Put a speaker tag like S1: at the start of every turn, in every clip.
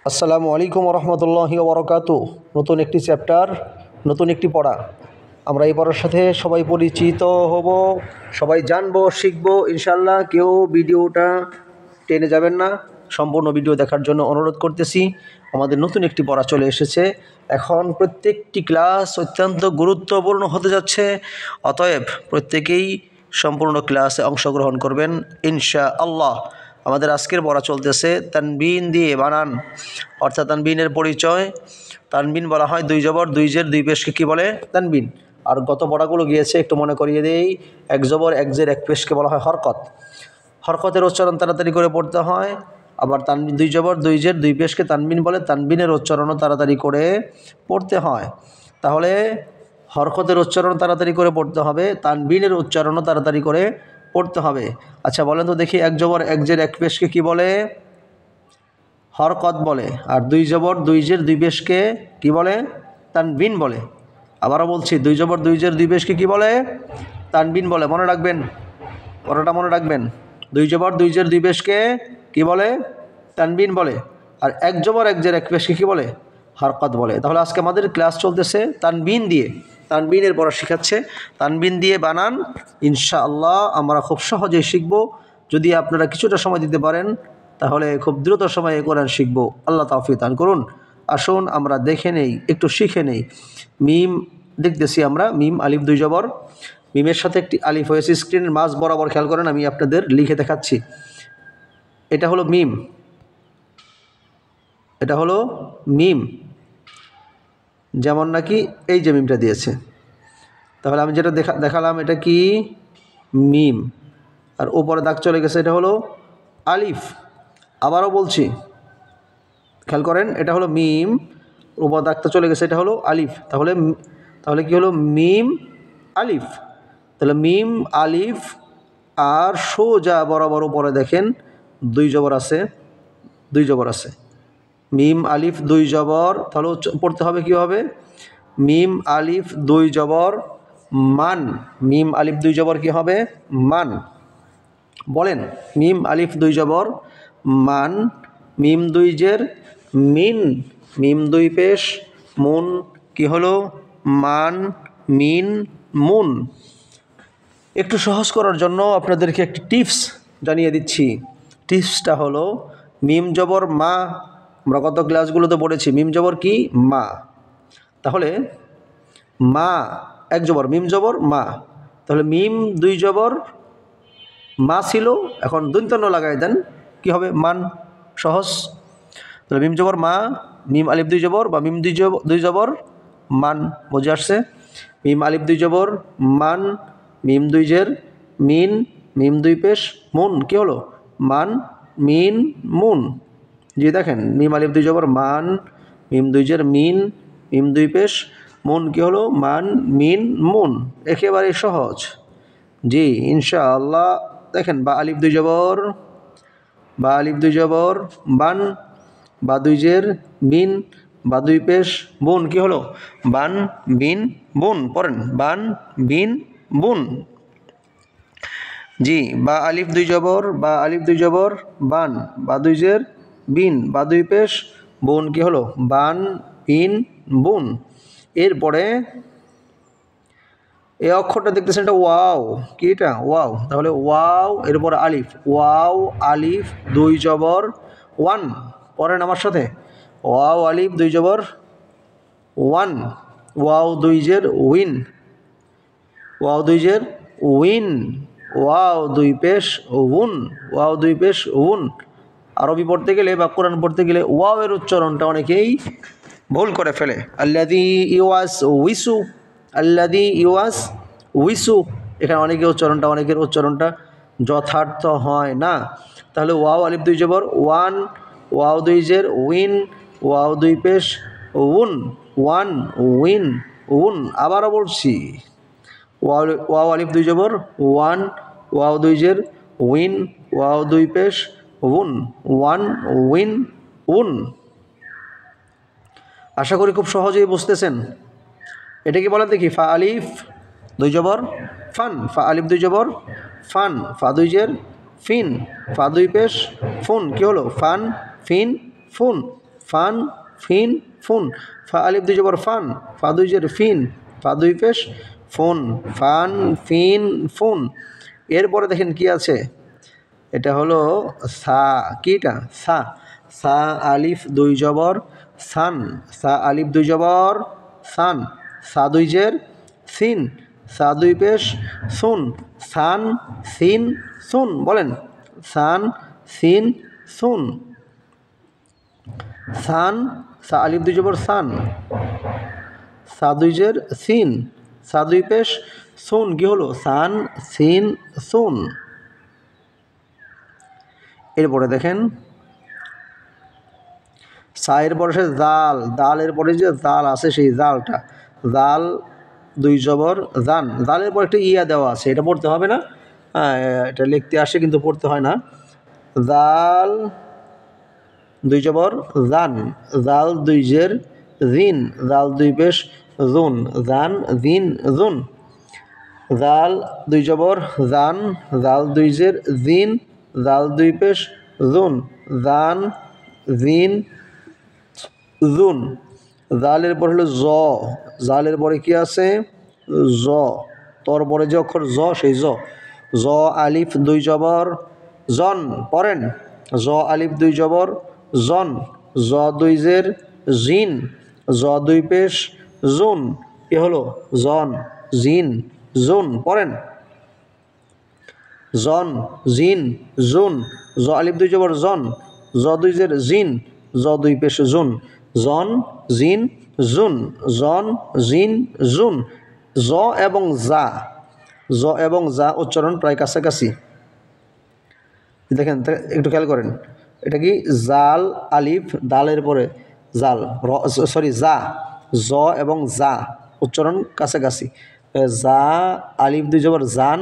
S1: আসসালামু আলাইকুম রহমতুল্লাহি ওবরাকাতু। নতুন একটি চ্যাপ্টার, নতুন একটি পড়া। আমরা এই পড়ার সাথে সবাই পরিচিত হব, সবাই জানবো, শিখবো ইনশাল্লাহ। কেউ ভিডিওটা টেনে যাবেন না, সম্পূর্ণ ভিডিও দেখার জন্য অনুরোধ করতেছি। আমাদের নতুন একটি পড়া চলে এসেছে। এখন প্রত্যেকটি ক্লাস অত্যন্ত গুরুত্বপূর্ণ হতে যাচ্ছে, অতএব প্রত্যেকেই সম্পূর্ণ ক্লাসে অংশগ্রহণ করবেন ইনশাআল্লাহ। আমাদের আজকের পড়া চলতেছে তানবিন দিয়ে বানান, অর্থাৎ তানবিনের পরিচয়। তানবিন বলা হয় দুই জবর দুই জের দুই পেশকে কী বলে? তানবিন। আর গত পড়াগুলো গিয়েছে, একটু মনে করিয়ে দেই। এক জবর এক জের এক পেশকে বলা হয় হরকত। হরকতের উচ্চারণ তাড়াতাড়ি করে পড়তে হয়। আবার তানবিন দুই জবর দুই জের দুই পেশকে তানবিন বলে, তানবিনের উচ্চারণও তাড়াতাড়ি করে পড়তে হয়। তাহলে হরকতের উচ্চারণ তাড়াতাড়ি করে পড়তে হবে, তানবিনের উচ্চারণও তাড়াতাড়ি করে পড়তে হবে। আচ্ছা বলেন তো দেখি, এক জবর এক জের এক পেশকে কী বলে? হরকত বলে। আর দুই জবর দুই জের দুই পেশকে কী বলে? তানবিন বলে। আবারও বলছি, দুই জবর দুই জের দুই পেশকে কী বলে? তানবিন বলে। মনে রাখবেন, পড়াটা মনে রাখবেন। দুই জবর দুই জের দুই পেশকে কী বলে? তানবিন বলে। আর এক জবর এক জের এক পেশকে কী বলে? হরকত বলে। তাহলে আজকে আমাদের ক্লাস চলতেছে তানবিন দিয়ে। তানবিনের পড়া শেখাচ্ছে, তানবিন দিয়ে বানান। ইনশাআল্লাহ আমরা খুব সহজেই শিখব। যদি আপনারা কিছুটা সময় দিতে পারেন তাহলে খুব দ্রুত সময়ে কোরআন শিখব। আল্লাহ তাওফিক দান করুন। আসুন আমরা দেখে নেই, একটু শিখে নেই। মিম দেখতেছি আমরা, মিম আলিফ দুই জবর। মিমের সাথে একটি আলিফ হয়েছে স্ক্রিনের মাঝ বরাবর, খেয়াল করেন, আমি আপনাদের লিখে দেখাচ্ছি। এটা হলো মিম, এটা হলো মিম। যেমন নাকি এই যে মিমটা দিয়েছে, তাহলে আমি যেটা দেখালাম এটা কি? মিম। আর উপরে দাগ চলে গেছে, এটা হলো আলিফ। আবারও বলছি, খেয়াল করেন, এটা হলো মিম, উপরে দাগটা চলে গেছে, এটা হলো আলিফ। তাহলে কি হলো? মিম আলিফ। তাহলে মিম আলিফ, আর সোজা বরাবর উপরে দেখেন দুই জবর আছে, দুই জবর আছে। মিম আলিফ দুই জবর, তাহলে পড়তে হবে কীভাবে? মিম আলিফ দুই জবর মান। মিম আলিফ দুই জবর কী হবে? মান। বলেন, মিম আলিফ দুই জবর মান। মিম দুই জের মিন, মিম দুই পেশ মুন, কি হলো? মান মিন মুন। একটু সহজ করার জন্য আপনাদেরকে একটি টিপস জানিয়ে দিচ্ছি। টিপসটা হলো, মিম জবর মা, আমরা গত ক্লাসগুলোতে পড়েছি মিম জবর কি? মা। তাহলে মা এক জবর, মিম জবর মা। তাহলে মিম দুই জবর মা ছিল, এখন দন্তন্য লাগাই দেন, কি হবে? মান। সহজ। তাহলে মিম জবর মা, মিম আলিফ দুই জবর, বা মিম দুই জবর মান। বুঝে আসছে? মিম আলিফ দুই জবর মান, মিম দুই জের মিন, মিম দুই পেশ মুন, কি হলো? মান মিন মুন। জি দেখেন, মিম আলিফ দুই জবর মান, মিম দুই জের মিন, মিম দুই পেশ মুন, কি হলো? মান মিন মুন। একেবারে সহজ। জি ইনশাআল্লাহ। দেখেন, বা আলিফ দুই জবর, বা আলিফ দুই জবর বান, বা দুই জের বিন, বা দুই পেশ বুন, কি হলো? বান বিন বুন। পড়েন, বান বিন বুন। জি, বা আলিফ দুই জবর, বা আলিফ দুই জবর বান, বা দুই জের বিন, বা দুই পেশ বুন, কি হলো? বান বিন বুন। এরপরে এই অক্ষরটা দেখতেছেন, এটা ওয়াও। কি এটা? ওয়াও। তাহলে ওয়াও, এরপর আলিফ, ওয়াও আলিফ দুই জবর ওয়ান। পড়েন আমার সাথে, ওয়াও আলিফ দুই জবর ওয়ান। ওয়াও দুই জের উইন, ওয়াও দুই জের উইন। ওয়াও দুই পেশ উন, ওয়াও দুই পেশ উন। আরবি পড়তে গেলে বা কোরআন পড়তে গেলে ওয়াও এর উচ্চারণটা অনেকেই ভুল করে ফেলে। আল্লাযী ইউয়াস উইসু, আল্লাযী ইউয়াস উইসু, এখানে অনেকের উচ্চারণটা যথার্থ হয় না। তাহলে ওয়াও আলিফ দুই জবর ওয়ান, ওয়াও দুই জের উইন, ওয়াও দুই পেশ উন, ওয়ান উইন উন। আবারও বলছি, ওয়াও আলিফ দুই জবর ওয়ান, ওয়াও দুই জের উইন, ওয়াও দুই পেশ উন, ওয়ান উইন উন। আশা করি খুব সহজেই বুঝতেছেন। এটা কি বলেন দেখি? ফা আলিফ দুই জবর ফান, ফা আলিফ দুই জবর ফান, ফা দুই জের ফিন, ফা দুই পেশ ফুন, কি হলো? ফান ফিন ফুন, ফান ফিন ফুন, ফা আলিফ দুই জবর ফান, ফা দুই জের ফিন, ফা দুই পেশ ফুন, ফান ফিন ফুন। এরপরে দেখেন কি আছে, এটা হলো সা, কিটা সা, সা আলিফ দুই জবর সান, সা আলিফ দুই জবর সান, সা দুই জের সিন, সা দুই পেশ সুন, সান সিন সুন। বলেন সান সিন সুন, সান সা আলিফ দুই জবর সান, সা দুই জের সিন, সা দুই পেশ সুন, কি হলো সান সিন সুন। এরপরে দেখেন সায়ের পরে সে জাল, দালের পরে যে জাল আছে সেই জালটা, জাল দুই জবর জান, জালের পর একটা ইয়া দেওয়া আছে, এটা পড়তে হবে না, এটা লিখতে আসে কিন্তু পড়তে হয় না। জাল দুই জবর জান, জাল দুই জের জিন, জাল দুই পেশ জুন, জান জিন জুন, জাল দুই জবর জান, জাল দুই জের জিন, জাল দুই পেশ জুন, জান জিন জুন। জালের পরে হলো জ, জালের পরে কি আছে জ, তোর পরে যে অক্ষর জ সেই জ, জ আলিফ দুই জবর জন, পড়েন জ আলিফ দুই জবর জন, জ দুই জের জিন, জ দুই পেশ জুন, এ হলো জন জিন জুন। পড়েন জন জিন জুন, জ আলিফ দুই জবর জন, জ দুই জের জিন, জ দুই পেশ জুন, জন জিন জুন, জন জিন জুন। জ এবং জা, জ এবং জা উচ্চারণ প্রায় কাছাকাছি। দেখেন একটু খেয়াল করেন, এটা কি জাল আলিফ দালের পরে জাল, সরি জা, জ এবং জা উচ্চারণ কাছাকাছি। জা আলিফ দুই জবর জান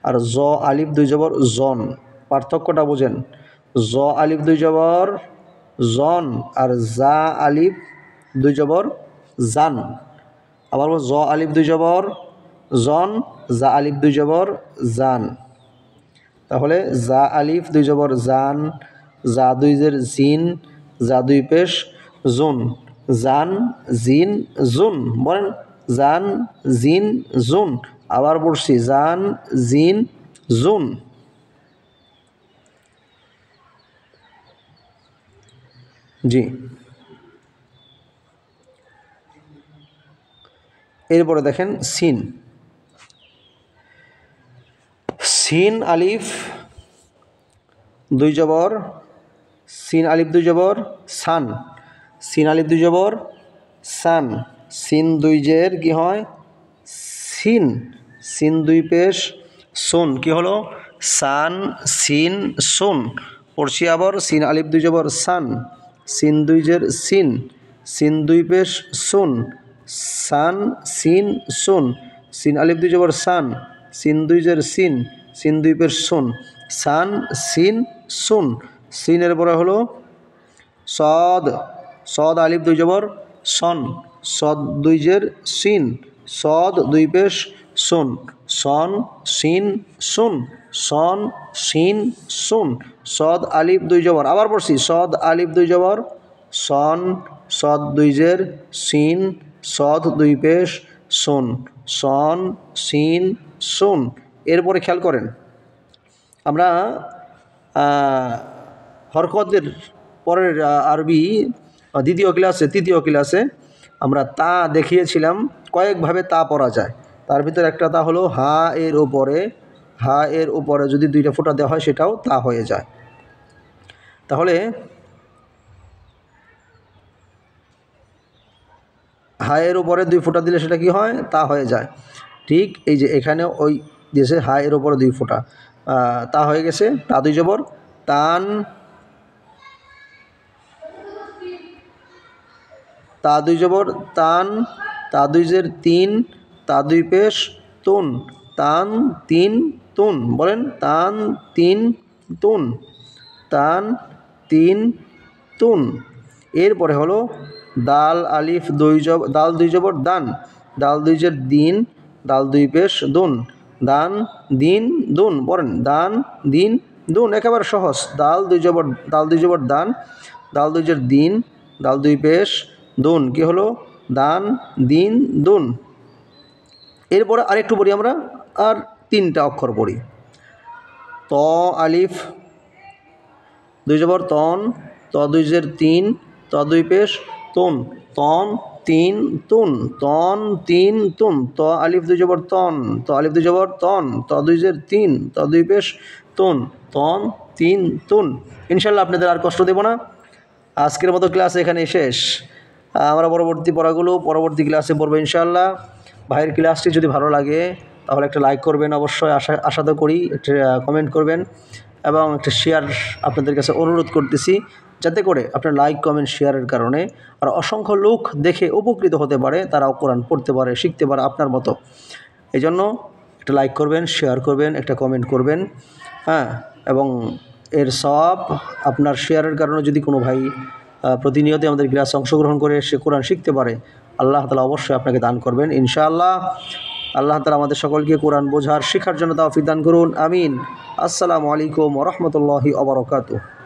S1: আর জ আলিফ দুই জবর জন, পার্থক্যটা বুঝেন। জ আলিফ দুই জবর জন আর জা আলিফ দুই জবর জান, আবার জ আলিফ দুই জবর জন, জা আলিফ দুই জবর জান। তাহলে জা আলিফ দুই জবর জান, জা দুই জের জিন, জা দুই পেশ জুন, জান জিন জুন। বলেন জান জিন জুন, আবার পড়ছি জান জিন জুন। জি, এরপরে দেখেন সিন, সিন আলিফ দুই জবর, সিন আলিফ দুই জবর সান, সিন আলিফ দুই জবর সান, সিন দুই জের কি হয় সিন, সিন দুই পেশ সুন, কি হলো সান সিন সুন। পড়ছি আবার সিন আলিফ দুই জবর সান, সিন দুই জের সিন, সিন দুই পেশ সুন, সান সিন সুন, সিন আলিফ দুই জবর সান, সিন দুই জের সিন, সিন দুই পেশ সুন, সান সিন সুন। সিনের পরে হলো সদ, সদ আলিফ দুই জবর সন, সদ দুই জের সিন, সদ দুই পেশ সুন, সন সিন সুন, সন সিন সুন। সদ আলিফ দুই জবর, আবার পড়ছি সদ আলিফ দুই জবর সন, সদ দুই জের সিন, সদ দুই পেশ সুন, সন সিন সুন। এরপরে খেয়াল করেন আমরা হরকতের পরের আরবি দ্বিতীয় ক্লাসে তৃতীয় ক্লাসে আমরা তা দেখিয়েছিলাম কয়েকভাবে তা পড়া যায়। তার ভিতরে একটা তা হলো হা এর উপরে, হা এর উপরে যদি দুইটা ফোঁটা দেওয়া হয় সেটাও তা হয়ে যায়। তাহলে হা এর উপরে দুই ফোঁটা দিলে সেটা কি হয় তা হয়ে যায়। ঠিক এই যে এখানে ওই দিয়েছে হা এর উপরে দুই ফোঁটা, তা হয়ে গেছে তা দুই জবর তান, তা দুই জবর তান, তা দুই জের তিন, তা দুই পেশ তুন, তান তিন তুন। বলেন তান তিন তুন, তান তিন তুন। এরপরে হলো দাল আলিফ দুই জবর, দাল দুই জবর দান, দাল দুই জের দিন, দাল দুই পেশ দুন, দান দিন দুন। বলেন দান দিন দুন, একেবারে সহজ। দাল দুই জবর, দাল দুই জবর দান, দাল দুই জের দিন, দাল দুই পেশ দুন, কি হলো দান দিন দুন। এরপরে আরেকটু পড়ি আমরা, আর 3টা অক্ষর পড়ি। ত আলিফ দুই জবর তন, ত দুই জের 3, ত দুই পেশ তুন, তন 3 তুন, তন 3 তুন। ত আলিফ দুই জবর তন, ত আলিফ দুই জবর তন, ত দুই জের 3, ত দুই পেশ তুন, তন 3 তুন। ইনশাল্লাহ আপনাদের আর কষ্ট দেব না। আজকের মতো ক্লাস এখানে শেষ। আমরা পরবর্তী পড়াগুলো পরবর্তী ক্লাসে পড়বো ইনশাআল্লাহ। ভাইয়ের ক্লাসটি যদি ভালো লাগে তাহলে একটা লাইক করবেন, অবশ্যই আশা তো করি, একটা কমেন্ট করবেন এবং একটা শেয়ার আপনাদের কাছে অনুরোধ করতেছি, যাতে করে আপনার লাইক কমেন্ট শেয়ারের কারণে আর অসংখ্য লোক দেখে উপকৃত হতে পারে, তারাও কোরআন পড়তে পারে, শিখতে পারে আপনার মতো। এই জন্য একটা লাইক করবেন, শেয়ার করবেন, একটা কমেন্ট করবেন, হ্যাঁ। এবং এর সব আপনার শেয়ারের কারণে যদি কোনো ভাই প্রতিনিয়ত আমাদের ক্লাসে অংশগ্রহণ করে সে কোরআন শিখতে পারে, আল্লাহ তাআলা অবশ্যই আপনাকে দান করবেন ইনশাআল্লাহ। আল্লাহ তাআলা আমাদের সকলকে কোরআন বোঝার শেখার জন্য তৌফিক দান করুন, আমিন। আসসালামু আলাইকুম ওয়া রাহমাতুল্লাহি ওয়া বারাকাতুহু।